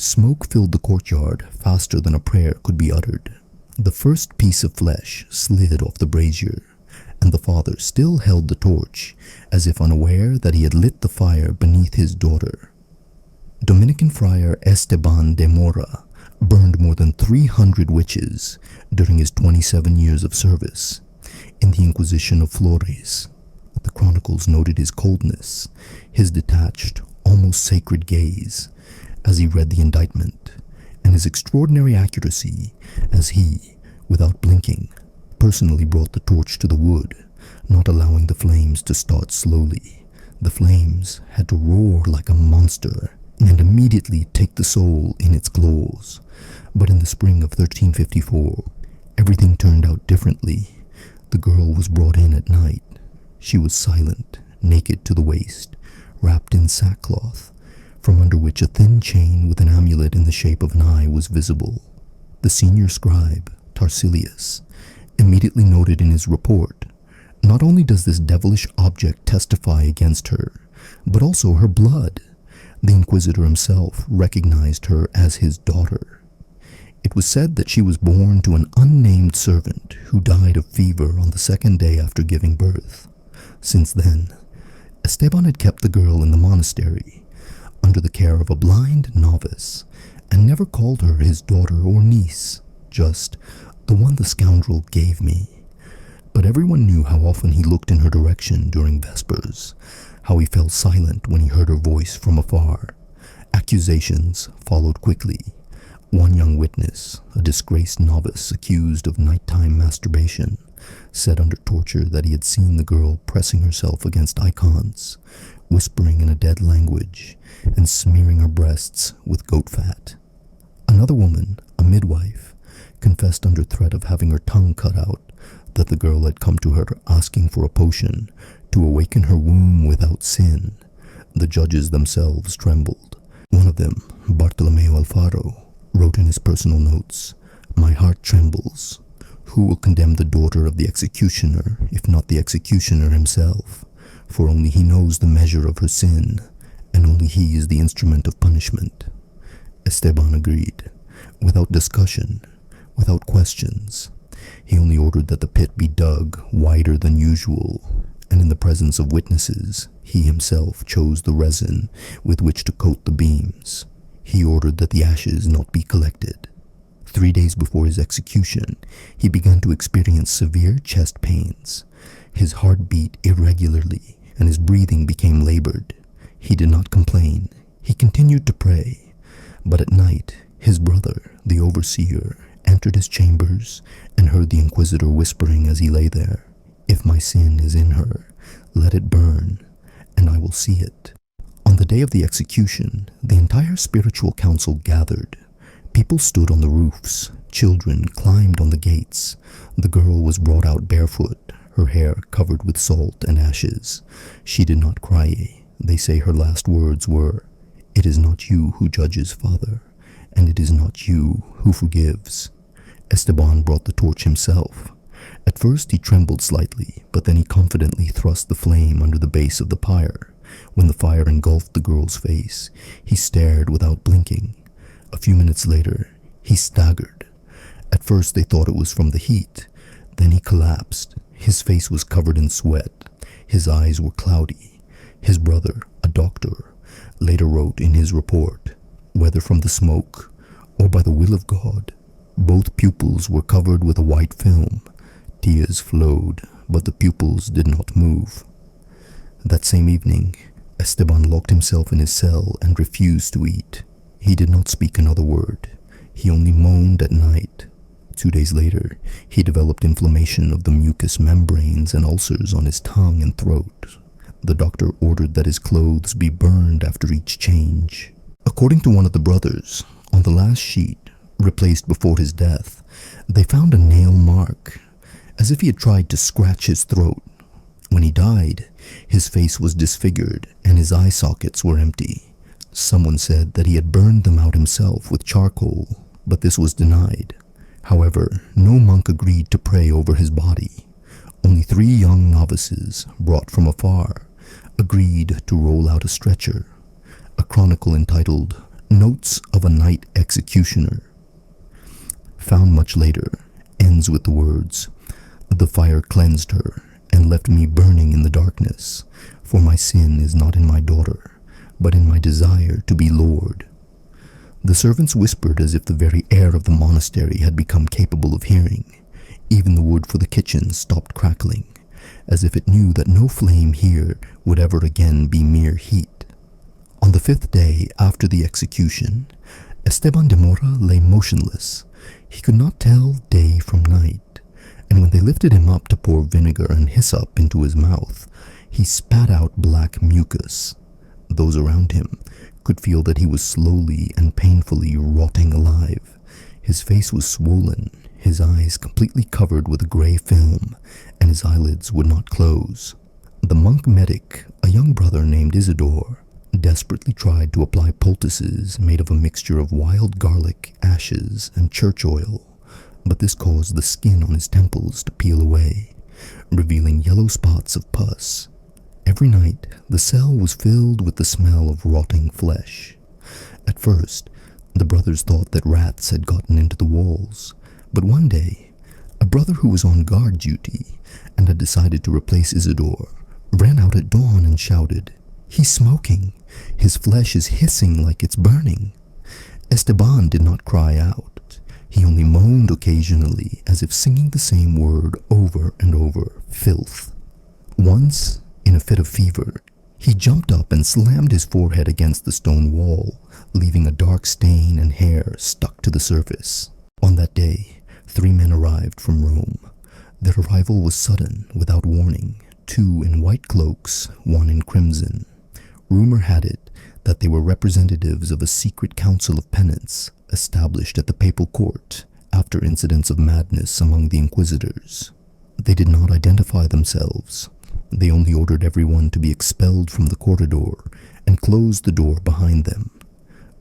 Smoke filled the courtyard faster than a prayer could be uttered. The first piece of flesh slid off the brazier, and the father still held the torch, as if unaware that he had lit the fire beneath his daughter. Dominican friar Esteban de Mora burned more than 300 witches during his 27 years of service in the Inquisition of Flores. The chronicles noted his coldness, his detached, almost sacred gaze as he read the indictment, and his extraordinary accuracy as he, without blinking, personally brought the torch to the wood, not allowing the flames to start slowly. The flames had to roar like a monster and immediately take the soul in its claws. But in the spring of 1354, everything turned out differently. The girl was brought in at night. She was silent, naked to the waist, wrapped in sackcloth, from under which a thin chain with an amulet in the shape of an eye was visible. The senior scribe, Tarsilius, immediately noted in his report, "Not only does this devilish object testify against her, but also her blood." The Inquisitor himself recognized her as his daughter. It was said that she was born to an unnamed servant who died of fever on the second day after giving birth. Since then, Esteban had kept the girl in the monastery, under the care of a blind novice, and never called her his daughter or niece, just the one the scoundrel gave me. But everyone knew how often he looked in her direction during Vespers, how he fell silent when he heard her voice from afar. Accusations followed quickly. One young witness, a disgraced novice accused of nighttime masturbation, said under torture that he had seen the girl pressing herself against icons, whispering in a dead language, and smearing her breasts with goat fat. Another woman, a midwife, confessed under threat of having her tongue cut out that the girl had come to her asking for a potion to awaken her womb without sin. The judges themselves trembled. One of them, Bartolomeo Alfaro, wrote in his personal notes, "My heart trembles. Who will condemn the daughter of the executioner, if not the executioner himself? For only he knows the measure of her sin, and only he is the instrument of punishment." Esteban agreed, without discussion, without questions. He only ordered that the pit be dug wider than usual, and in the presence of witnesses, he himself chose the resin with which to coat the beams. He ordered that the ashes not be collected. 3 days before his execution, he began to experience severe chest pains. His heart beat irregularly, and his breathing became labored. He did not complain. He continued to pray. But at night, his brother, the overseer, entered his chambers and heard the Inquisitor whispering as he lay there, "If my sin is in her, let it burn, and I will see it." On the day of the execution, the entire spiritual council gathered. People stood on the roofs. Children climbed on the gates. The girl was brought out barefoot, her hair covered with salt and ashes. She did not cry. They say her last words were, "It is not you who judges, Father, and it is not you who forgives." Esteban brought the torch himself. At first he trembled slightly, but then he confidently thrust the flame under the base of the pyre. When the fire engulfed the girl's face, he stared without blinking. A few minutes later, he staggered. At first they thought it was from the heat. Then he collapsed. His face was covered in sweat. His eyes were cloudy. His brother, a doctor, later wrote in his report, "Whether from the smoke or by the will of God, both pupils were covered with a white film. Tears flowed, but the pupils did not move." That same evening, Esteban locked himself in his cell and refused to eat. He did not speak another word. He only moaned at night. 2 days later, he developed inflammation of the mucous membranes and ulcers on his tongue and throat. The doctor ordered that his clothes be burned after each change. According to one of the brothers, on the last sheet, replaced before his death, they found a nail mark, as if he had tried to scratch his throat. When he died, his face was disfigured and his eye sockets were empty. Someone said that he had burned them out himself with charcoal, but this was denied. However, no monk agreed to pray over his body. Only 3 young novices, brought from afar, agreed to roll out a stretcher. A chronicle entitled Notes of a Night Executioner. Found much later, ends with the words, "The fire cleansed her and left me burning in the darkness, for my sin is not in my daughter, but in my desire to be Lord." The servants whispered as if the very air of the monastery had become capable of hearing. Even the wood for the kitchen stopped crackling, as if it knew that no flame here would ever again be mere heat. On the 5th day after the execution, Esteban de Mora lay motionless. He could not tell day from night, and when they lifted him up to pour vinegar and hyssop into his mouth, he spat out black mucus. Those around him could feel that he was slowly and painfully rotting alive. His face was swollen, his eyes completely covered with a gray film, and his eyelids would not close. The monk medic, a young brother named Isidore, desperately tried to apply poultices made of a mixture of wild garlic, ashes, and church oil, but this caused the skin on his temples to peel away, revealing yellow spots of pus. Every night, the cell was filled with the smell of rotting flesh. At first, the brothers thought that rats had gotten into the walls, but one day, a brother who was on guard duty and had decided to replace Isidore ran out at dawn and shouted, "He's smoking! His flesh is hissing like it's burning!" Esteban did not cry out. He only moaned occasionally, as if singing the same word over and over, filth. Once, in a fit of fever, he jumped up and slammed his forehead against the stone wall, leaving a dark stain and hair stuck to the surface. On that day, 3 men arrived from Rome. Their arrival was sudden, without warning, 2 in white cloaks, 1 in crimson. Rumor had it that they were representatives of a secret council of penance established at the papal court after incidents of madness among the Inquisitors. They did not identify themselves. They only ordered everyone to be expelled from the corridor and closed the door behind them.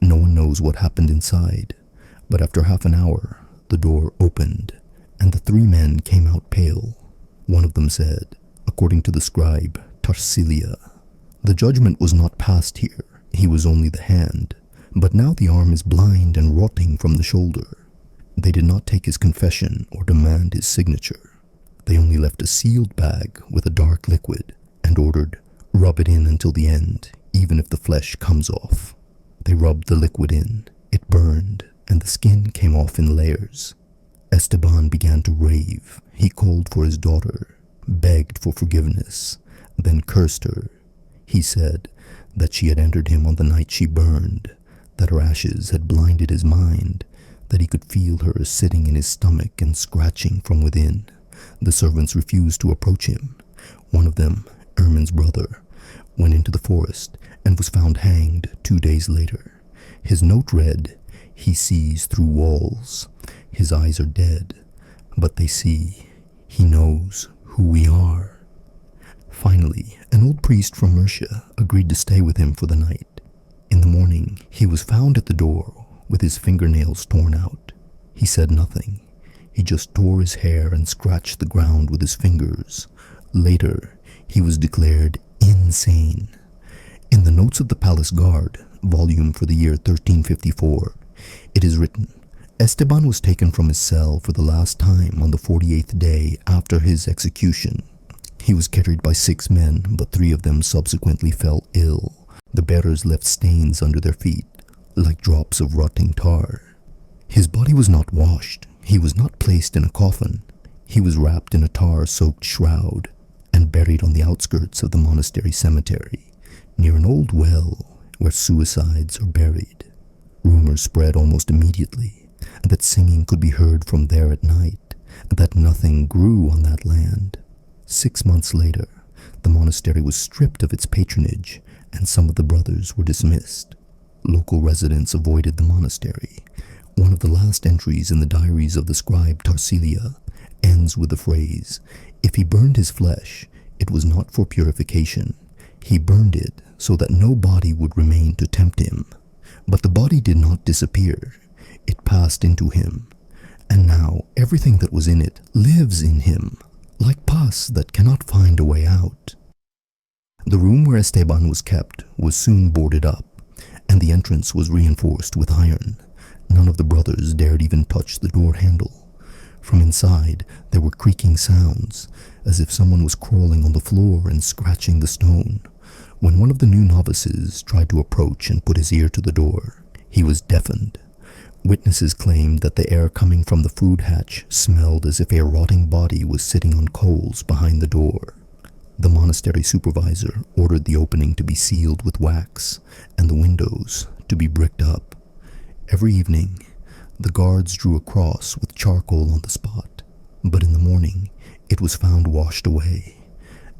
No one knows what happened inside, but after half an hour, the door opened, and the 3 men came out pale. One of them said, according to the scribe, Tarsilia, "The judgment was not passed here, he was only the hand, but now the arm is blind and rotting from the shoulder." They did not take his confession or demand his signature. They only left a sealed bag with a dark liquid and ordered, "Rub it in until the end, even if the flesh comes off." They rubbed the liquid in, it burned, and the skin came off in layers. Esteban began to rave. He called for his daughter, begged for forgiveness, then cursed her. He said that she had entered him on the night she burned, that her ashes had blinded his mind, that he could feel her sitting in his stomach and scratching from within. The servants refused to approach him. One of them, Ermin's brother, went into the forest and was found hanged 2 days later. His note read, "He sees through walls. His eyes are dead, but they see. He knows who we are." Finally, an old priest from Murcia agreed to stay with him for the night. In the morning, he was found at the door with his fingernails torn out. He said nothing. He just tore his hair and scratched the ground with his fingers. Later, he was declared insane. In the Notes of the Palace Guard, volume for the year 1354, it is written, "Esteban was taken from his cell for the last time on the 48th day after his execution. He was carried by 6 men, but 3 of them subsequently fell ill. The bearers left stains under their feet, like drops of rotting tar. His body was not washed. He was not placed in a coffin. He was wrapped in a tar-soaked shroud and buried on the outskirts of the monastery cemetery, near an old well where suicides are buried. Rumors spread almost immediately that singing could be heard from there at night, that nothing grew on that land. 6 months later, the monastery was stripped of its patronage and some of the brothers were dismissed. Local residents avoided the monastery. One of the last entries in the diaries of the scribe Tarsilia ends with the phrase, "If he burned his flesh, it was not for purification. He burned it so that no body would remain to tempt him. But the body did not disappear. It passed into him. And now everything that was in it lives in him, like pus that cannot find a way out." The room where Esteban was kept was soon boarded up, and the entrance was reinforced with iron. None of the brothers dared even touch the door handle. From inside, there were creaking sounds, as if someone was crawling on the floor and scratching the stone. When one of the new novices tried to approach and put his ear to the door, he was deafened. Witnesses claimed that the air coming from the food hatch smelled as if a rotting body was sitting on coals behind the door. The monastery supervisor ordered the opening to be sealed with wax and the windows to be bricked up. Every evening, the guards drew a cross with charcoal on the spot, but in the morning it was found washed away,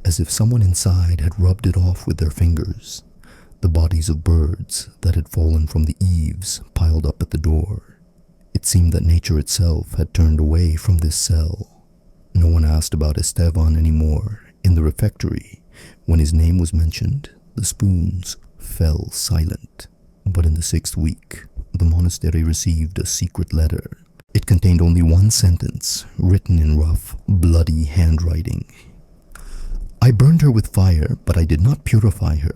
as if someone inside had rubbed it off with their fingers. The bodies of birds that had fallen from the eaves piled up at the door. It seemed that nature itself had turned away from this cell. No one asked about Esteban anymore. In the refectory, when his name was mentioned, the spoons fell silent. But in the 6th week, the monastery received a secret letter. It contained only one sentence, written in rough, bloody handwriting. "I burned her with fire, but I did not purify her.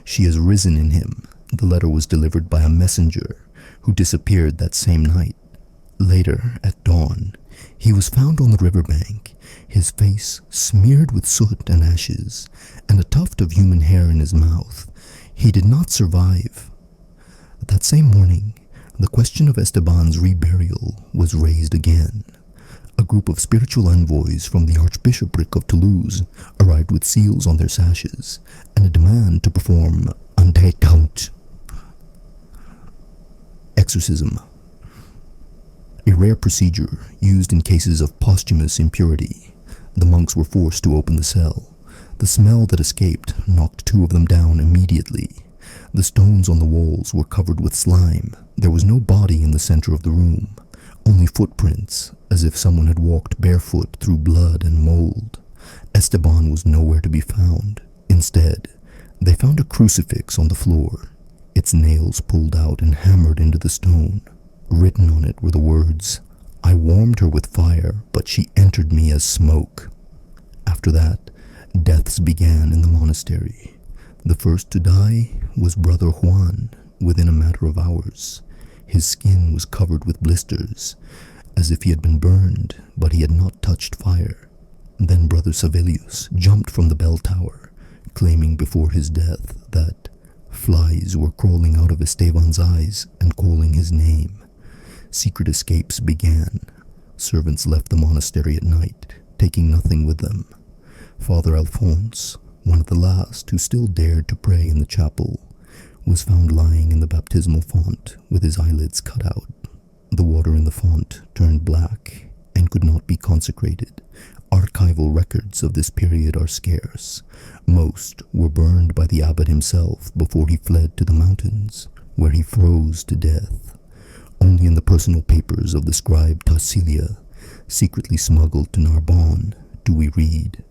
She has risen in him." The letter was delivered by a messenger who disappeared that same night. Later, at dawn, he was found on the riverbank, his face smeared with soot and ashes, and a tuft of human hair in his mouth. He did not survive. That same morning, the question of Esteban's reburial was raised again. A group of spiritual envoys from the Archbishopric of Toulouse arrived with seals on their sashes and a demand to perform entêtement, exorcism, a rare procedure used in cases of posthumous impurity. The monks were forced to open the cell. The smell that escaped knocked 2 of them down immediately. The stones on the walls were covered with slime. There was no body in the center of the room, only footprints, as if someone had walked barefoot through blood and mold. Esteban was nowhere to be found. Instead, they found a crucifix on the floor, its nails pulled out and hammered into the stone. Written on it were the words, "I warmed her with fire, but she entered me as smoke." After that, deaths began in the monastery. The first to die was Brother Juan within a matter of hours. His skin was covered with blisters, as if he had been burned, but he had not touched fire. Then Brother Savelius jumped from the bell tower, claiming before his death that flies were crawling out of Esteban's eyes and calling his name. Secret escapes began. Servants left the monastery at night, taking nothing with them. Father Alphonse, one of the last who still dared to pray in the chapel, was found lying in the baptismal font with his eyelids cut out. The water in the font turned black and could not be consecrated. Archival records of this period are scarce. Most were burned by the abbot himself before he fled to the mountains, where he froze to death. Only in the personal papers of the scribe Tarsilia, secretly smuggled to Narbonne, do we read,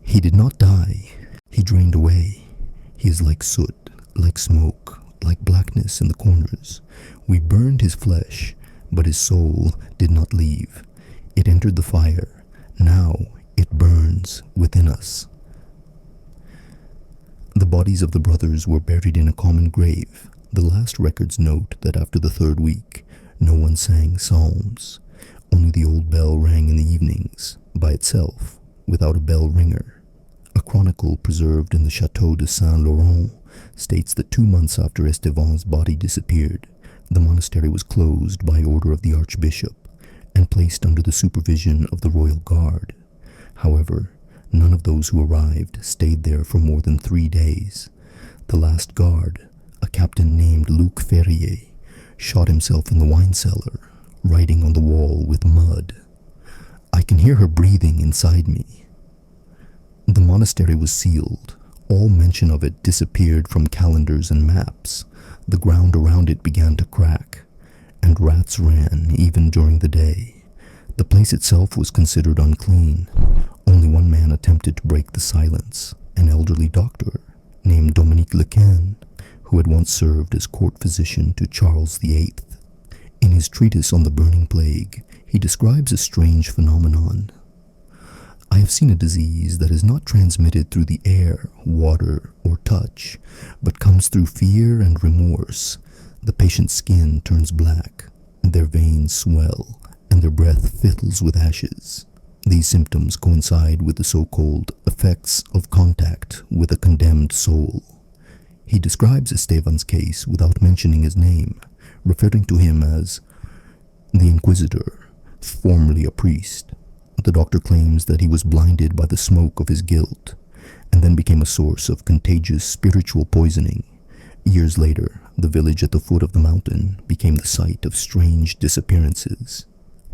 "He did not die. He drained away. He is like soot, like smoke, like blackness in the corners. We burned his flesh, but his soul did not leave. It entered the fire. Now it burns within us." The bodies of the brothers were buried in a common grave. The last records note that after the 3rd week, no one sang psalms. Only the old bell rang in the evenings, by itself, without a bell ringer. A chronicle preserved in the Chateau de Saint-Laurent states that 2 months after Esteban's body disappeared, the monastery was closed by order of the archbishop and placed under the supervision of the royal guard. However, none of those who arrived stayed there for more than 3 days. The last guard, a captain named Luc Ferrier, shot himself in the wine cellar, writing on the wall with mud, "I can hear her breathing inside me." The monastery was sealed. All mention of it disappeared from calendars and maps. The ground around it began to crack, and rats ran even during the day. The place itself was considered unclean. Only one man attempted to break the silence, an elderly doctor named Dominique Lequin, who had once served as court physician to Charles VIII. In his treatise on the burning plague, he describes a strange phenomenon. I have seen a disease that is not transmitted through the air, water, or touch, but comes through fear and remorse. The patient's skin turns black, their veins swell, and their breath fills with ashes. These symptoms coincide with the so-called effects of contact with a condemned soul. He describes Esteban's case without mentioning his name, referring to him as the Inquisitor, formerly a priest. The doctor claims that he was blinded by the smoke of his guilt, and then became a source of contagious spiritual poisoning. Years later, the village at the foot of the mountain became the site of strange disappearances.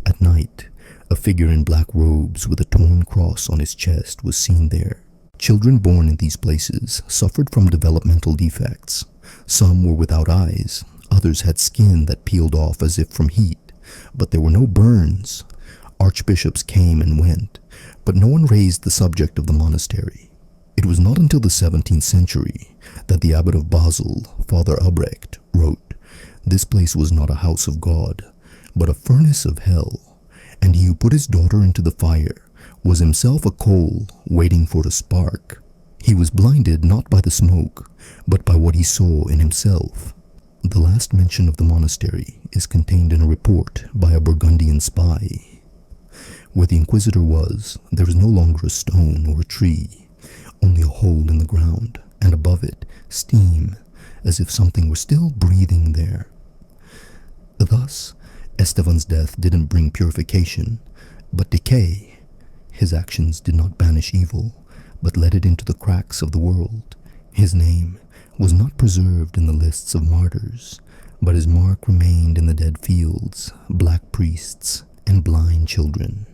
At night, a figure in black robes with a torn cross on his chest was seen there. Children born in these places suffered from developmental defects. Some were without eyes, others had skin that peeled off as if from heat, but there were no burns. Archbishops came and went, but no one raised the subject of the monastery. It was not until the 17th century that the abbot of Basel, Father Albrecht, wrote, "This place was not a house of God, but a furnace of hell, and he who put his daughter into the fire was himself a coal waiting for a spark. He was blinded not by the smoke, but by what he saw in himself." The last mention of the monastery is contained in a report by a Burgundian spy. Where the Inquisitor was, there is no longer a stone or a tree, only a hole in the ground, and above it, steam, as if something were still breathing there. Thus, Esteban's death didn't bring purification, but decay. His actions did not banish evil, but led it into the cracks of the world. His name was not preserved in the lists of martyrs, but his mark remained in the dead fields, black priests, and blind children.